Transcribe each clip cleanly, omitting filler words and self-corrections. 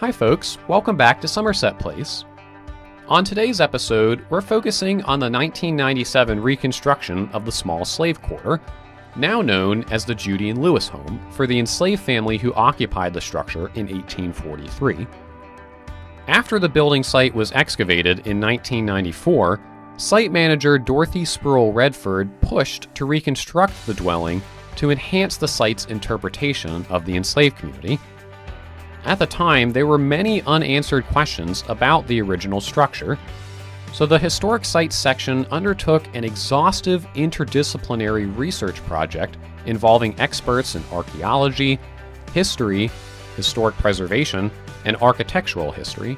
Hi folks, welcome back to Somerset Place. On today's episode, we're focusing on the 1997 reconstruction of the small slave quarter, now known as the Judy and Lewis home, for the enslaved family who occupied the structure in 1843. After the building site was excavated in 1994, site manager Dorothy Spruill Redford pushed to reconstruct the dwelling to enhance the site's interpretation of the enslaved community. At the time, there were many unanswered questions about the original structure, so the Historic Sites section undertook an exhaustive interdisciplinary research project involving experts in archaeology, history, historic preservation, and architectural history.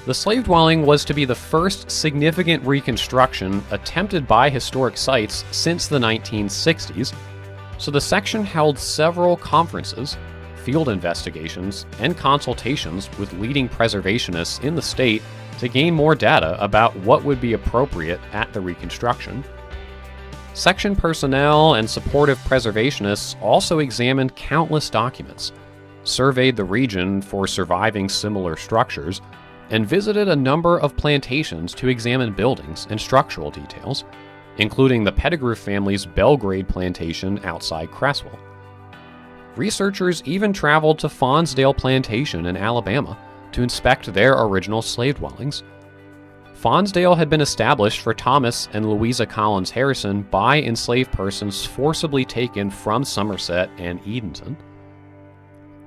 The slave dwelling was to be the first significant reconstruction attempted by Historic Sites since the 1960s, so the section held several conferences, field investigations, and consultations with leading preservationists in the state to gain more data about what would be appropriate at the reconstruction. Section personnel and supportive preservationists also examined countless documents, surveyed the region for surviving similar structures, and visited a number of plantations to examine buildings and structural details, including the Pettigrew family's Belgrade plantation outside Cresswell. Researchers even traveled to Fonsdale Plantation in Alabama to inspect their original slave dwellings. Fonsdale had been established for Thomas and Louisa Collins Harrison by enslaved persons forcibly taken from Somerset and Edenton.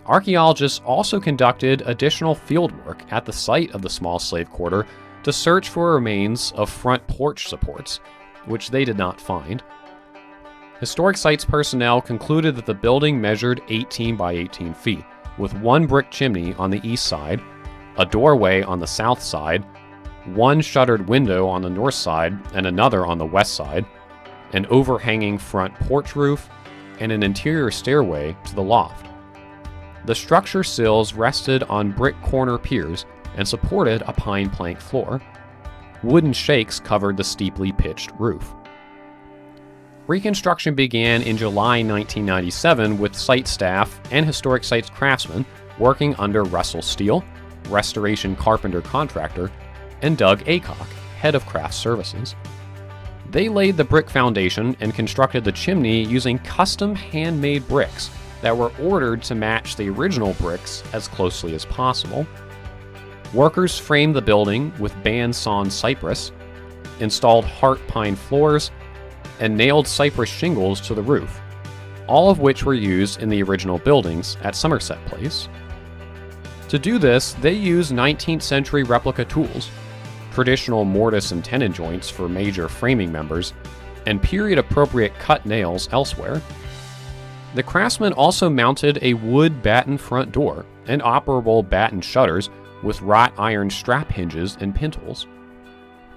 Archaeologists also conducted additional fieldwork at the site of the small slave quarter to search for remains of front porch supports, which they did not find. Historic Sites personnel concluded that the building measured 18 by 18 feet, with one brick chimney on the east side, a doorway on the south side, one shuttered window on the north side and another on the west side, an overhanging front porch roof, and an interior stairway to the loft. The structure sills rested on brick corner piers and supported a pine plank floor. Wooden shakes covered the steeply pitched roof. Reconstruction began in July 1997 with site staff and Historic Sites craftsmen working under Russell Steele, restoration carpenter contractor, and Doug Aycock, head of craft services. They laid the brick foundation and constructed the chimney using custom handmade bricks that were ordered to match the original bricks as closely as possible. Workers framed the building with bandsawn cypress, installed heart pine floors, and nailed cypress shingles to the roof, all of which were used in the original buildings at Somerset Place. To do this, they used 19th century replica tools, traditional mortise and tenon joints for major framing members, and period-appropriate cut nails elsewhere. The craftsmen also mounted a wood batten front door and operable batten shutters with wrought iron strap hinges and pintles.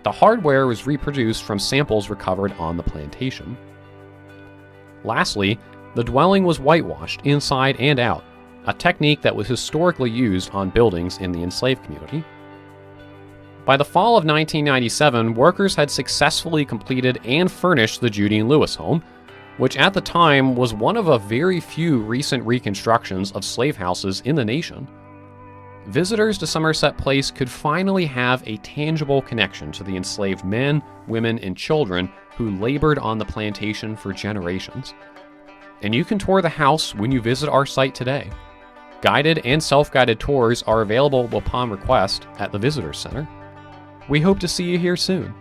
The hardware was reproduced from samples recovered on the plantation. Lastly, the dwelling was whitewashed inside and out, a technique that was historically used on buildings in the enslaved community. By the fall of 1997, workers had successfully completed and furnished the Judy and Lewis home, which at the time was one of a very few recent reconstructions of slave houses in the nation. Visitors to Somerset Place could finally have a tangible connection to the enslaved men, women, and children who labored on the plantation for generations. And you can tour the house when you visit our site today. Guided and self-guided tours are available upon request at the Visitor Center. We hope to see you here soon.